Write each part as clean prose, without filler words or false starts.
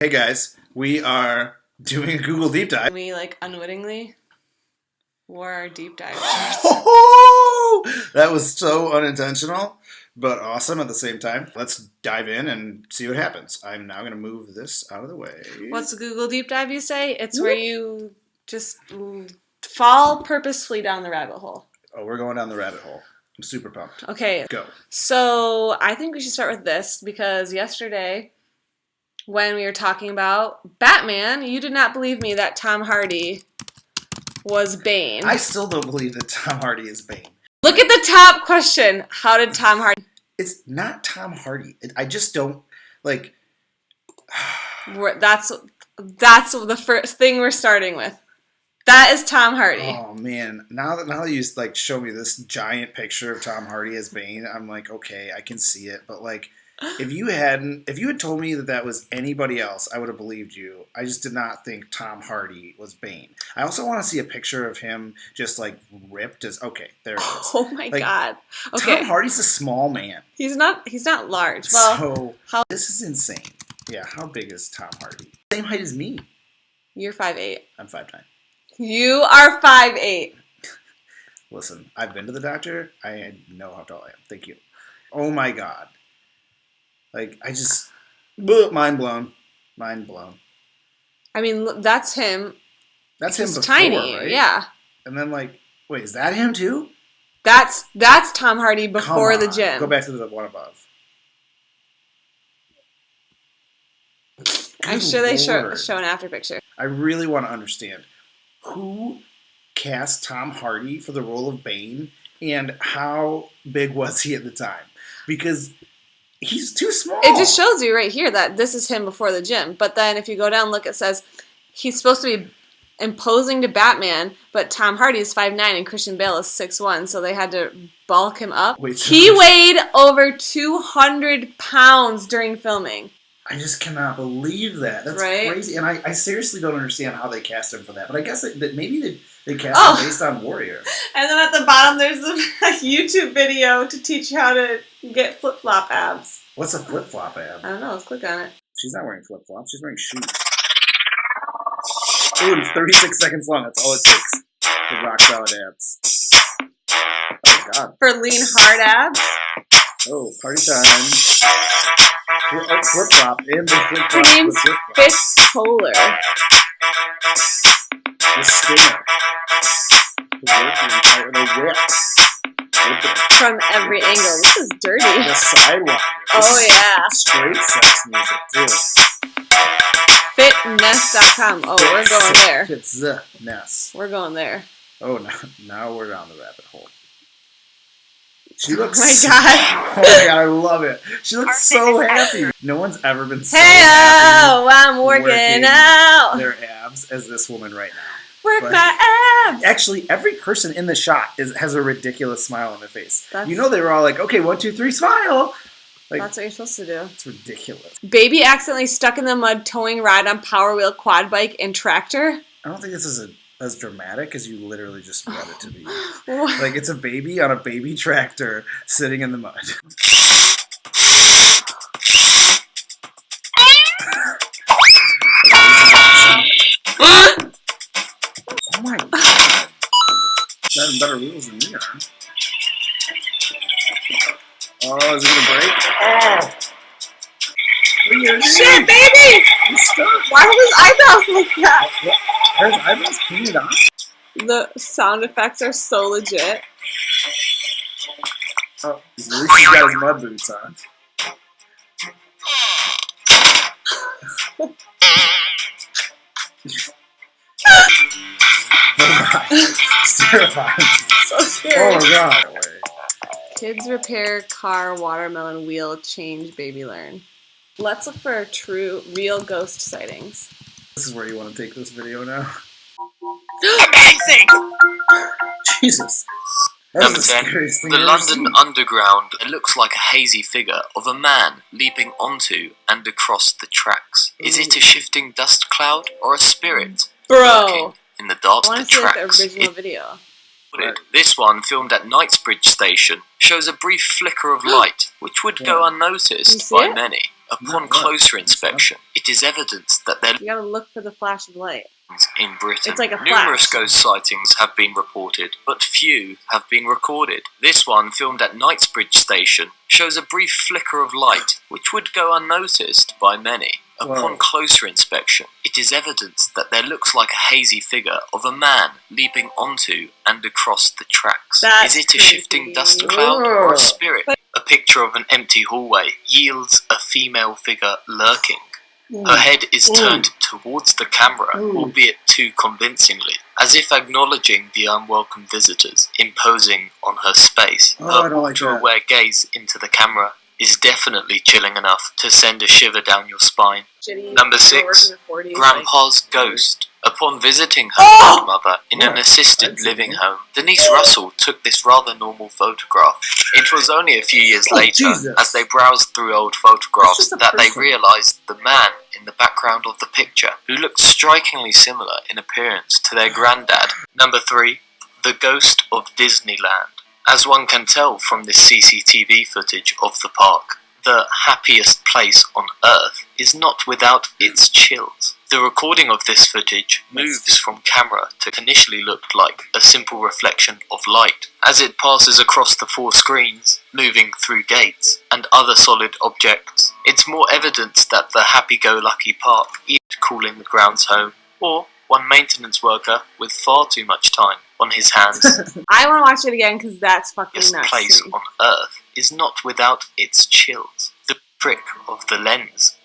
Hey guys, we are doing a Google deep dive. We unwittingly wore our deep dive shirts. That was so unintentional, but awesome at the same time. Let's dive in and see what happens. I'm now going to move this out of the way. What's a Google deep dive, you say? It's where you just fall purposefully down the rabbit hole. Oh, we're going down the rabbit hole. I'm super pumped. Okay. Go. So I think we should start with this because yesterday when we were talking about Batman, you did not believe me that Tom Hardy was Bane. I still don't believe that Tom Hardy is Bane. Look at the top question. How did Tom Hardy... It's not Tom Hardy. I just don't, like... That's the first thing we're starting with. That is Tom Hardy. Oh man! Now that you show me this giant picture of Tom Hardy as Bane, I'm like, okay, I can see it. But if you had told me that was anybody else, I would have believed you. I just did not think Tom Hardy was Bane. I also want to see a picture of him just ripped as. Okay, there it is. Oh my god! Okay, Tom Hardy's a small man. He's not large. Well, this is insane. Yeah, how big is Tom Hardy? Same height as me. You're 5'8". I'm 5'9". You are 5'8". Listen, I've been to the doctor. I know how tall I am. Thank you. Oh my god. Mind blown. Mind blown. I mean, that's him. That's him He's before, tiny, right? Yeah. And then wait, is that him too? That's Tom Hardy before the gym. Go back to the one above. I'm sure they show an after picture. I really want to understand who cast Tom Hardy for the role of Bane and how big was he at the time? Because he's too small. It just shows you right here that this is him before the gym. But then if you go down and look, it says he's supposed to be imposing to Batman, but Tom Hardy is 5'9" and Christian Bale is 6'1", so they had to bulk him up. He weighed over 200 pounds during filming. I just cannot believe that. That's crazy. And I seriously don't understand how they cast him for that. But I guess that maybe they cast him based on Warrior. And then at the bottom there's a YouTube video to teach you how to get flip-flop abs. What's a flip-flop ab? I don't know. Let's click on it. She's not wearing flip-flops. She's wearing shoes. Ooh, it's 36 seconds long. That's all it takes to rock solid abs. Oh, God. For lean hard abs? Oh, party time. Flip-flop. And the flip-flop. Her name's Fitz Polar. The stinger. The whip. From every angle. This is dirty. The sidewalk. Oh, yeah. Straight sex music, too. Fitness.com. Oh, we're going there. It's the ness. We're going there. Oh, now we're down the rabbit hole. She looks. Oh my god! Oh my god! I love it. She looks so happy. No one's ever been so happy. I'm working out their abs as this woman right now. Work my abs. Actually, every person in the shot has a ridiculous smile on their face. They were all like, "Okay, 1, 2, 3, smile." That's what you're supposed to do. It's ridiculous. Baby accidentally stuck in the mud towing ride on Power Wheel quad bike and tractor. I don't think this is as dramatic as you literally just want it to be. It's a baby on a baby tractor sitting in the mud. Oh my god. It's having better wheels than me are. Oh, is it gonna break? Oh! Shit, baby! Why are his eyebrows like that? Are his eyebrows painted on? The sound effects are so legit. Oh, at least he's got his mud boots on. Oh god. It's terrifying. So scary. Oh my god. Kids repair car watermelon wheel change baby learn. Let's look for real ghost sightings. This is where you want to take this video now. Amazing! Jesus. Number 10. The London Underground. It looks like a hazy figure of a man leaping onto and across the tracks. Is it a shifting dust cloud or a spirit lurking in the dark of the tracks? I want to see the original video. This one, filmed at Knightsbridge Station, shows a brief flicker of light, which would go unnoticed by many. Upon closer inspection, it is evident that there You gotta look for the flash of light. in Britain. It's like a Numerous flash. ghost sightings have been reported, but few have been recorded. This one, filmed at Knightsbridge Station, shows a brief flicker of light, which would go unnoticed by many. Upon Whoa. closer inspection, it is evident that there looks like a hazy figure of a man leaping onto and across the tracks. That's Is it a shifting creepy. dust cloud or Whoa. a spirit? A picture of an empty hallway yields a female figure lurking. Her head is turned towards the camera, albeit too convincingly, as if acknowledging the unwelcome visitors imposing on her space. Oh, I Her don't like that. ultra-aware gaze into the camera is definitely chilling enough to send a shiver down your spine. Number 6, Grandpa's Ghost. Upon visiting her grandmother in an assisted living home, Denise Russell took this rather normal photograph. It was only a few years later, Jesus. as they browsed through old photographs, It's just a that they person. realised the man in the background of the picture, who looked strikingly similar in appearance to their granddad. Number 3, The Ghost of Disneyland. As one can tell from this CCTV footage of the park, the happiest place on Earth is not without its chills. The recording of this footage moves from camera to initially looked like a simple reflection of light. As it passes across the 4 screens, moving through gates and other solid objects, it's more evident that the happy-go-lucky park is calling the grounds home, or one maintenance worker with far too much time on his hands. I want to watch it again because that's fucking This nuts. place to me. on Earth is not without its chills. The trick of the lens.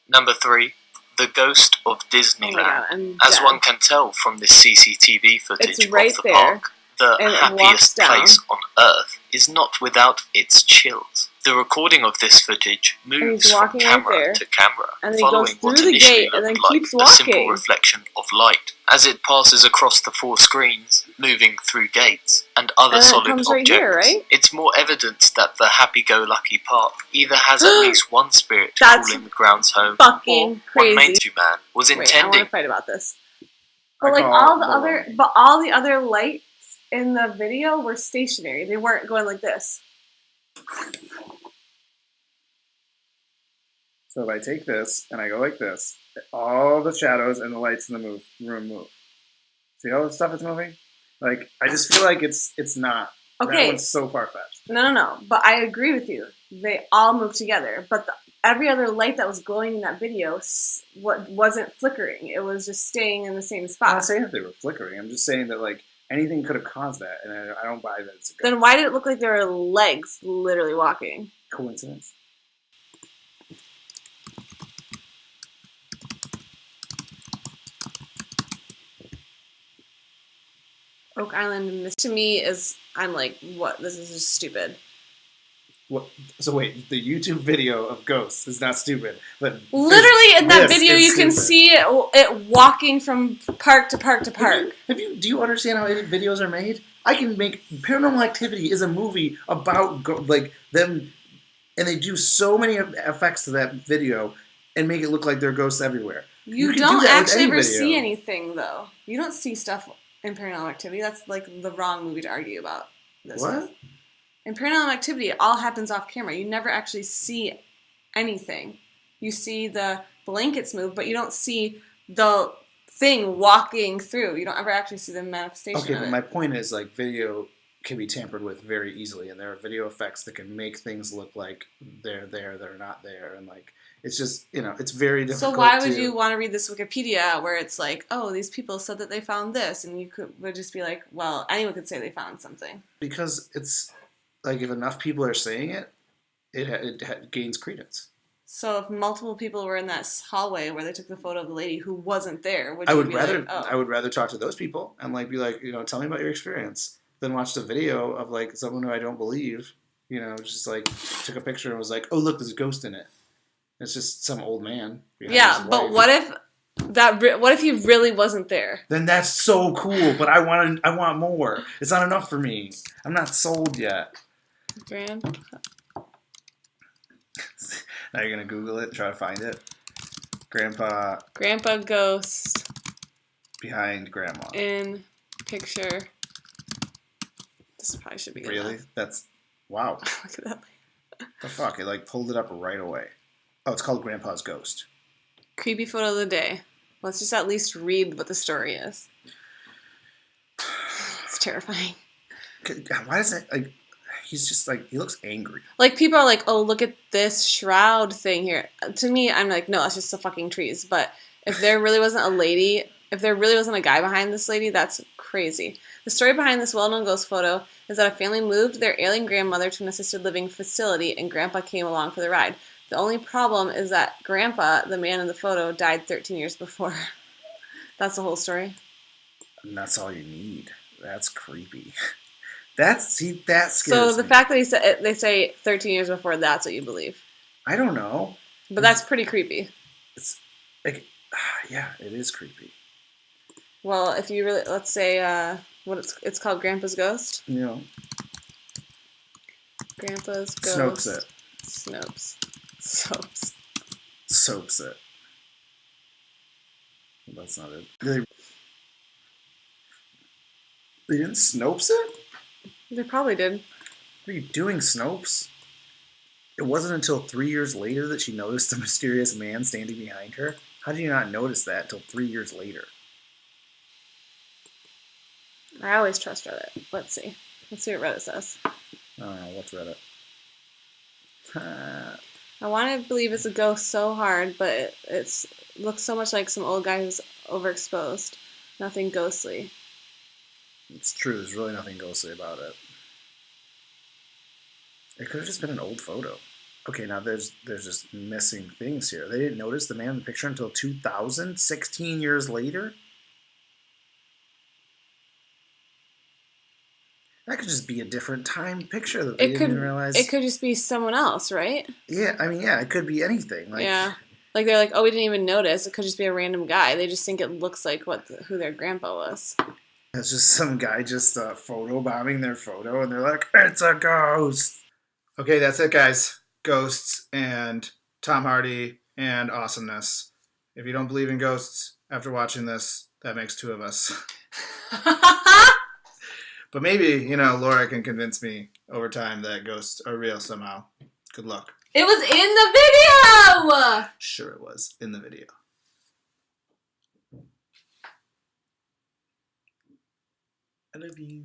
Number 3, The Ghost of Oh my Disneyland. God, I'm As dead. one can tell from this CCTV footage It's right of the there, park, the and it walks happiest down. place on Earth is not without its chills. The recording of this footage moves from walking right camera there, to camera, and then he following goes what through the initially gate and looked then like keeps a simple walking. reflection of light. As it passes across the 4 screens, moving through gates and other And then it solid comes objects, right here, right? it's more evident that the happy-go-lucky park either has at least one spirit That's calling the grounds home, fucking or crazy. one mainstream man was Wait, I want intending to fight about this. I But like call all the bull. other, but all the other lights in the video were stationary. They weren't going like this. So if I take this and I go like this, all the shadows and the lights in the room move. See all the stuff that's moving? Like, I just feel like it's not. That Okay, one's so far-fetched. no. But I agree with you. They all move together. But every other light that was glowing in that video wasn't flickering. It was just staying in the same I'm spot. not saying that they were flickering. I'm just saying that, like, anything could have caused that, and I don't buy that it's a Then why did it look like there were legs literally walking? coincidence. Oak Island to me is, I'm like, what? This is just stupid. What? So wait, the YouTube video of ghosts is not stupid, but Literally in that this video, is you can stupid. see it walking from park to park to park. Do you understand how videos are made? I can make Paranormal Activity is a movie about like them, and they do so many effects to that video and make it look like there are ghosts everywhere. You can do don't that with actually any ever video. see anything though. You don't see stuff in Paranormal Activity. That's like the wrong movie to argue about. This What? with. In Paranormal Activity, it all happens off camera. You never actually see anything. You see the blankets move, but you don't see the thing walking through. You don't ever actually see the manifestation Okay, of but it. my point is, like, video can be tampered with very easily, and there are video effects that can make things look like they're there, they're not there, and like it's just it's very difficult. So why would to- you want to read this Wikipedia where it's like, oh, these people said that they found this, and you would just be like, well, anyone could say they found something. Because it's like if enough people are saying it, it gains credence. So if multiple people were in that hallway where they took the photo of the lady who wasn't there, would I you would be rather like, oh. I would rather talk to those people and like be like, tell me about your experience than watch the video of like someone who I don't believe, just like took a picture and was like, oh look, there's a ghost in it. It's just some old man. behind Yeah, his but wife. what if he really wasn't there? Then that's so cool, but I want more. It's not enough for me. I'm not sold yet. Grand. Now you're gonna Google it and try to find it. Grandpa Grandpa ghost behind grandma. in picture. This probably should be good Really? enough. That's wow. Look at that. The fuck? It like pulled it up right away. Oh, it's called Grandpa's Ghost. Creepy photo of the day. Let's just at least read what the story is. It's terrifying. God, why does it, like, he's just, like, he looks angry. Like, people are like, oh, look at this shroud thing here. To me, I'm like, no, that's just the fucking trees. But if there really wasn't a lady, if there really wasn't a guy behind this lady, that's crazy. The story behind this well-known ghost photo is that a family moved their ailing grandmother to an assisted living facility, and Grandpa came along for the ride. The only problem is that Grandpa, the man in the photo, died 13 years before. That's the whole story. And that's all you need. That's creepy. That scares So the me. fact that they say 13 years before, that's what you believe. I don't know. But that's pretty creepy. It's like, yeah, it is creepy. Well, if you really, let's say, what it's called, Grandpa's Ghost. You know, Grandpa's Ghost. Snopes it. Soaps it. That's not it. They didn't Snopes it? They probably did. What are you doing, Snopes? It wasn't until 3 years later that she noticed the mysterious man standing behind her. How did you not notice that until 3 years later? I always trust Reddit. Let's see what Reddit says. What's Reddit? I want to believe it's a ghost so hard, but it looks so much like some old guy who's overexposed. Nothing ghostly. It's true. There's really nothing ghostly about it. It could have just been an old photo. Okay, now there's just missing things here. They didn't notice the man in the picture until 2000, 16 years later? That could just be a different time picture that they didn't even realize. It could just be someone else, right? Yeah, I mean, yeah, it could be anything. Like, yeah. Like, they're like, oh, we didn't even notice. It could just be a random guy. They just think it looks like who their grandpa was. It's just some guy just photobombing their photo, and they're like, it's a ghost. Okay, that's it, guys. Ghosts and Tom Hardy and awesomeness. If you don't believe in ghosts after watching this, that makes two of us. But maybe, Laura can convince me over time that ghosts are real somehow. Good luck. It was in the video! Sure it was in the video. I love you.